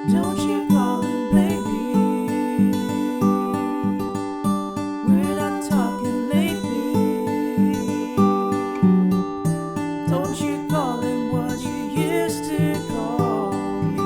Don't you call and blame me. We're not talking lately. Don't you call him what you used to call me.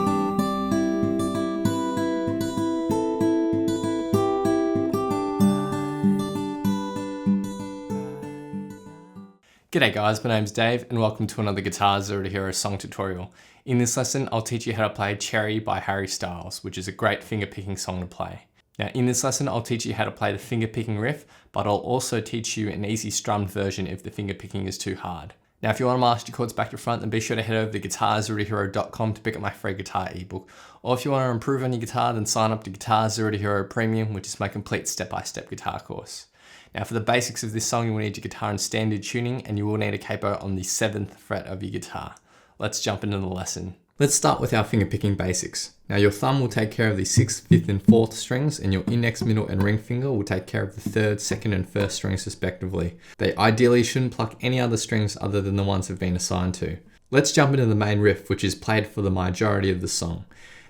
G'day guys, my name's Dave and welcome to another Guitar Zero to Hero song tutorial. In this lesson, I'll teach you how to play Cherry by Harry Styles, which is a great fingerpicking song to play. Now in this lesson, I'll teach you how to play the fingerpicking riff, but I'll also teach you an easy strummed version if the fingerpicking is too hard. Now if you want to master your chords back to front, then be sure to head over to guitar0tohero.com to pick up my free guitar ebook. Or if you want to improve on your guitar, then sign up to GZ2H Premium, which is my complete step-by-step guitar course. Now for the basics of this song, you will need your guitar in standard tuning and you will need a capo on the 7th fret of your guitar. Let's jump into the lesson. Let's start with our fingerpicking basics. Now your thumb will take care of the 6th, 5th and 4th strings, and your index, middle and ring finger will take care of the 3rd, 2nd and 1st strings respectively. They ideally shouldn't pluck any other strings other than the ones they've been assigned to. Let's jump into the main riff, which is played for the majority of the song.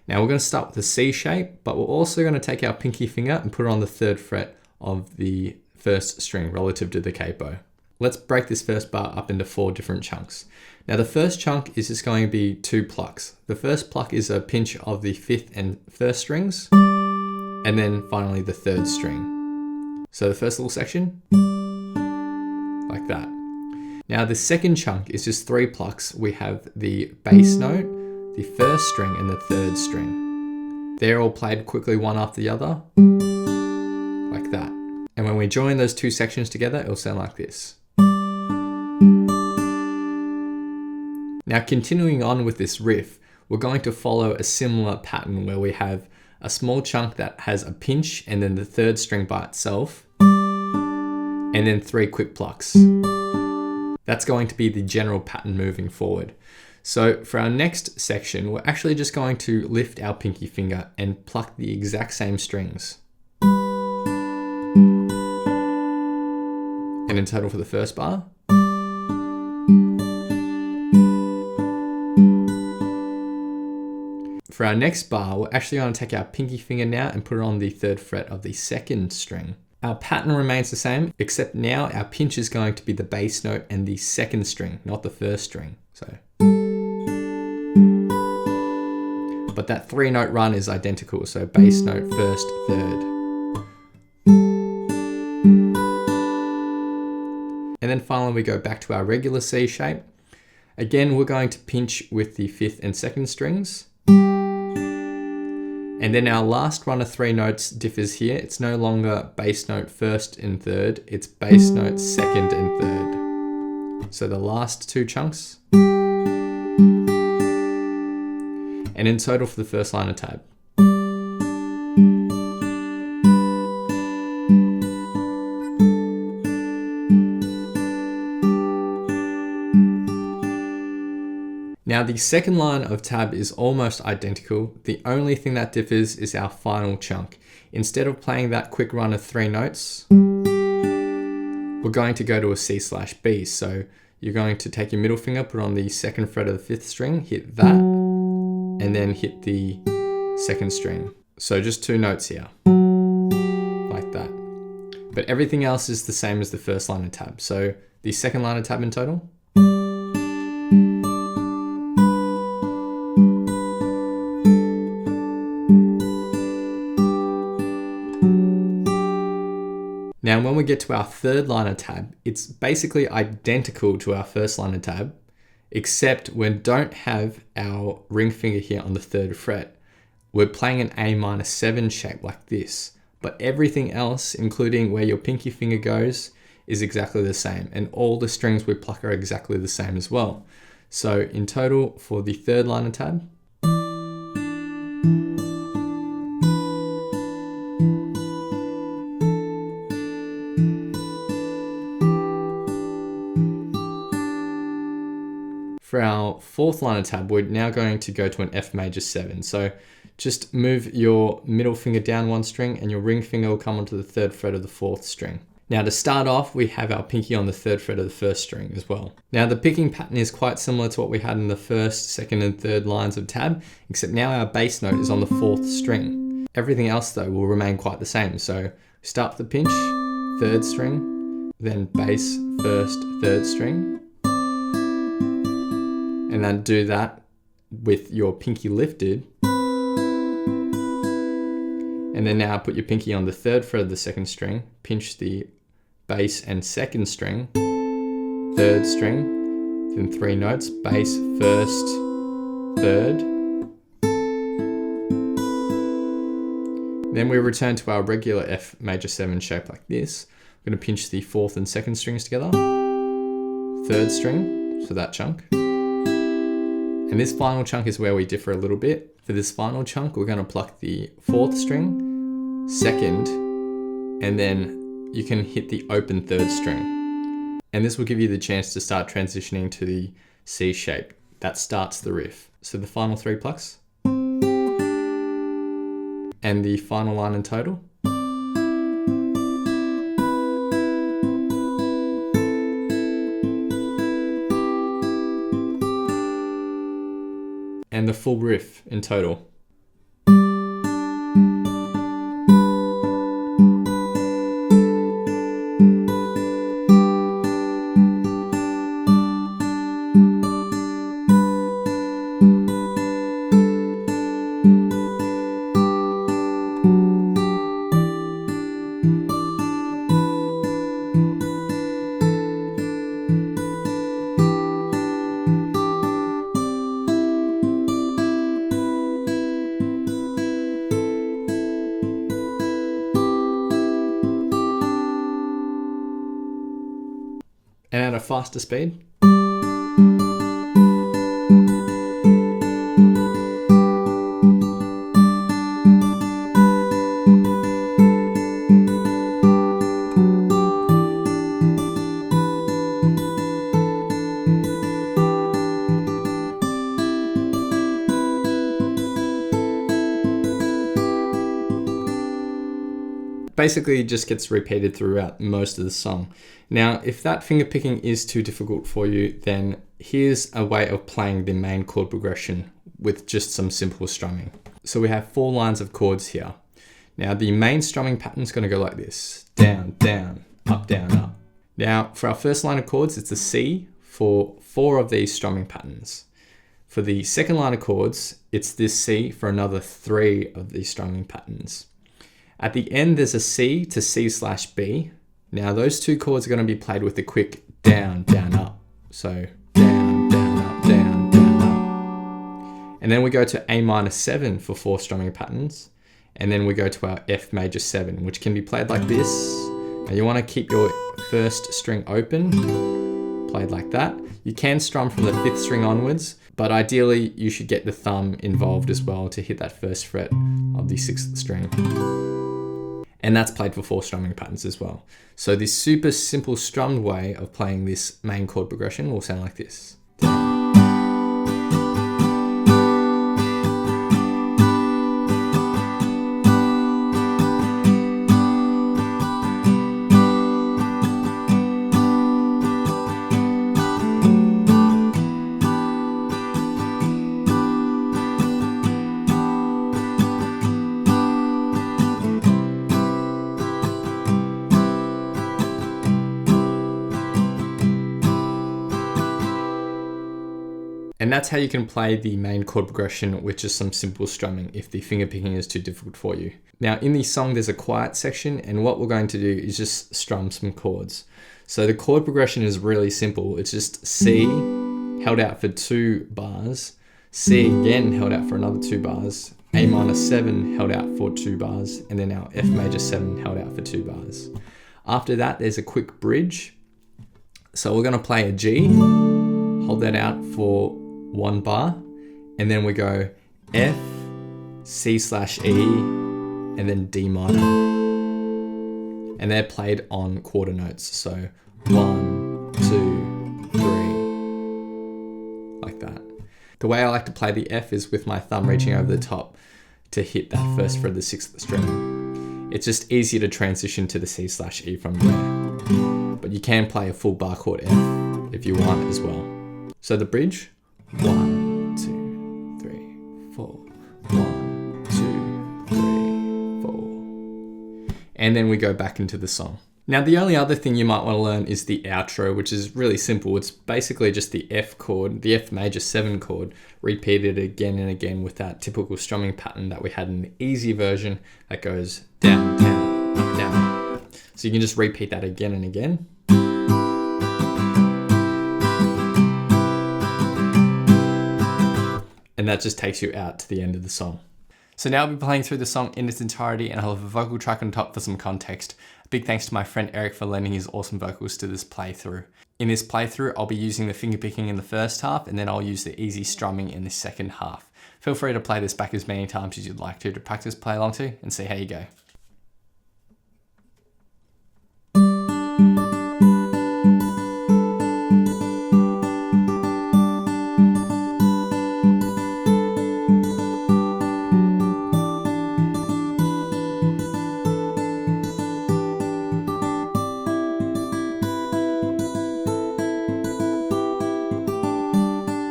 Now we're going to start with the C shape, but we're also going to take our pinky finger and put it on the 3rd fret of the 1st string relative to the capo. Let's break this first bar up into 4 different chunks. Now the first chunk is just going to be 2 plucks. The first pluck is a pinch of the 5th and 1st strings, and then finally the 3rd string. So the first little section, like that. Now the second chunk is just 3 plucks. We have the bass note, the 1st string and the 3rd string. They're all played quickly one after the other, like that. And when we join those 2 sections together, it'll sound like this. Now continuing on with this riff, we're going to follow a similar pattern where we have a small chunk that has a pinch and then the 3rd string by itself, and then 3 quick plucks. That's going to be the general pattern moving forward. So for our next section, we're actually just going to lift our pinky finger and pluck the exact same strings. And in total for the first bar. For our next bar, we're actually going to take our pinky finger now and put it on the 3rd fret of the 2nd string. Our pattern remains the same, except now our pinch is going to be the bass note and the 2nd string, not the 1st string. So, but that 3-note run is identical. So bass note, 1st, 3rd. And then finally we go back to our regular C shape. Again, we're going to pinch with the 5th and 2nd strings. And then our last run of 3 notes differs here. It's no longer bass note 1st and 3rd, it's bass note 2nd and 3rd. So the last 2 chunks. And in total for the first line of tab. Now the second line of tab is almost identical. The only thing that differs is our final chunk. Instead of playing that quick run of 3 notes, we're going to go to a C/B. So you're going to take your middle finger, put it on the 2nd fret of the 5th string, hit that, and then hit the 2nd string. So just 2 notes here, like that. But everything else is the same as the first line of tab. So the second line of tab in total. Now when we get to our 3rd line of tab, it's basically identical to our first line of tab, except we don't have our ring finger here on the 3rd fret. We're playing an A-7 shape like this, but everything else, including where your pinky finger goes, is exactly the same, and all the strings we pluck are exactly the same as well. So in total for the 3rd line of tab, for our 4th line of tab, we're now going to go to an F major 7. So just move your middle finger down 1 string and your ring finger will come onto the 3rd fret of the 4th string. Now to start off, we have our pinky on the 3rd fret of the 1st string as well. Now the picking pattern is quite similar to what we had in the 1st, 2nd and 3rd lines of tab, except now our bass note is on the 4th string. Everything else though will remain quite the same. So start with the pinch, 3rd string, then bass, 1st, 3rd string. And then do that with your pinky lifted. And then now put your pinky on the 3rd fret of the 2nd string, pinch the bass and 2nd string, 3rd string, then 3 notes, bass, 1st, 3rd. Then we return to our regular F major 7 shape like this. We're going to pinch the 4th and 2nd strings together, 3rd string, so that chunk. And this final chunk is where we differ a little bit. For this final chunk, we're going to pluck the 4th string, 2nd, and then you can hit the open 3rd string. And this will give you the chance to start transitioning to the C shape. That starts the riff. So the final 3 plucks. And the final line in total. And the full riff in total. And at a faster speed. Basically it just gets repeated throughout most of the song. Now, if that finger picking is too difficult for you, then here's a way of playing the main chord progression with just some simple strumming. So we have 4 lines of chords here. Now the main strumming pattern is going to go like this: down, down, up, down, up. Now for our first line of chords, it's a C for 4 of these strumming patterns. For the second line of chords, it's this C for another 3 of these strumming patterns. At the end, there's a C to C/B. Now those 2 chords are going to be played with a quick down, down, up. So down, down, up, down, down, up. And then we go to A-7 for 4 strumming patterns. And then we go to our F major 7, which can be played like this. And you want to keep your 1st string open, played like that. You can strum from the 5th string onwards, but ideally you should get the thumb involved as well to hit that 1st fret of the 6th string. And that's played for 4 strumming patterns as well. So this super simple strummed way of playing this main chord progression will sound like this. And that's how you can play the main chord progression with just some simple strumming if the finger picking is too difficult for you. Now in the song there's a quiet section, and what we're going to do is just strum some chords. So the chord progression is really simple. It's just C held out for 2 bars, C again held out for another 2 bars, A-7 held out for 2 bars, and then our F major 7 held out for 2 bars. After that there's a quick bridge. So we're going to play a G, hold that out for 1 bar, and then we go F, C/E, and then D minor. And they're played on quarter notes. So 1, 2, 3, like that. The way I like to play the F is with my thumb reaching over the top to hit that 1st fret of the 6th string. It's just easier to transition to the C/E from there. But you can play a full bar chord F if you want as well. So the bridge, 1, 2, 3, 4, 1, 2, 3, 4. And then we go back into the song. Now the only other thing you might want to learn is the outro, which is really simple. It's basically just the F chord, the F major 7 chord, repeated again and again with that typical strumming pattern that we had in the easy version that goes down, down, up, down. So you can just repeat that again and again. And that just takes you out to the end of the song. So now I'll be playing through the song in its entirety, and I'll have a vocal track on top for some context. A big thanks to my friend Eric for lending his awesome vocals to this playthrough. In this playthrough, I'll be using the finger picking in the first half, and then I'll use the easy strumming in the second half. Feel free to play this back as many times as you'd like to practice play along to and see how you go.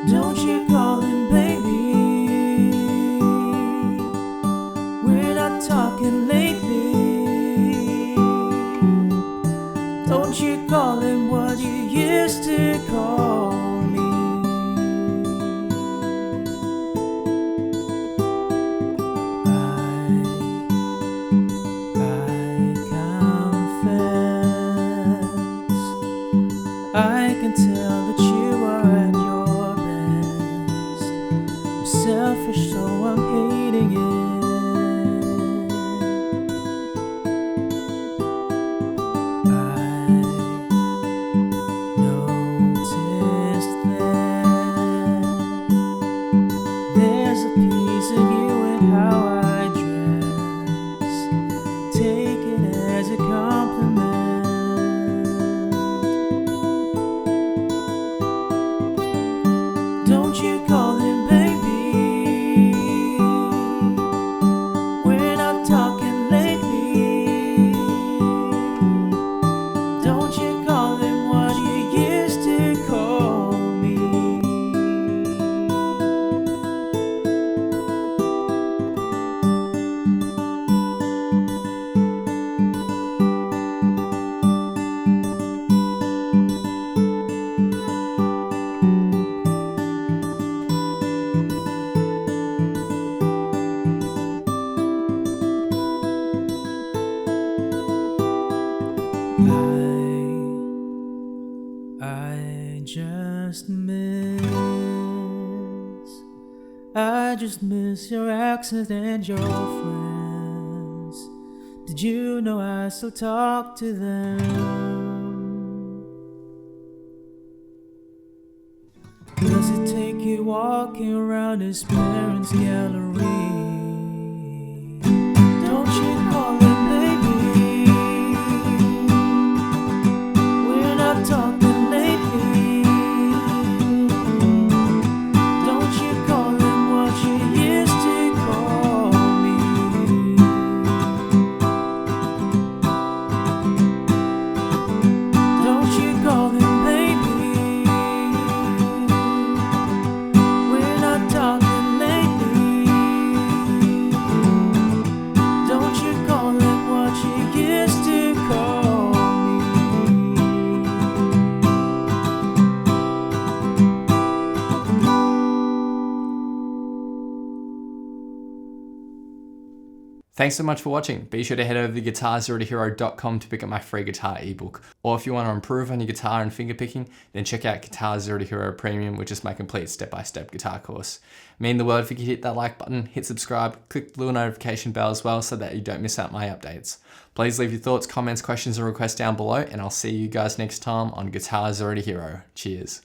Don't you call him baby, we're not talking lately. Don't you call him what you used to call me. I confess, I can tell that you are at your best. I'm selfish, so I'm hating it. I noticed that there's a piece of you in how I dress. Take it as a compliment. Don't you call him baby, we're not talking lately. Don't you call him what you used to call me. I just miss your accent and your friends. Did you know I still talk to them? Does it take you walking around his parents' gallery? Don't you call him baby, we're not talking lately. Don't you call him what you used to call me. Don't you call him baby, we're not talking lately. Don't you call him what you used to call me. Thanks so much for watching. Be sure to head over to guitar0tohero.com to pick up my free guitar ebook. Or if you want to improve on your guitar and fingerpicking, then check out Guitar 0 to Hero Premium, which is my complete step-by-step guitar course. Mean the world if you could hit that like button, hit subscribe, click the little notification bell as well so that you don't miss out my updates. Please leave your thoughts, comments, questions, and requests down below, and I'll see you guys next time on Guitar 0 to Hero. Cheers.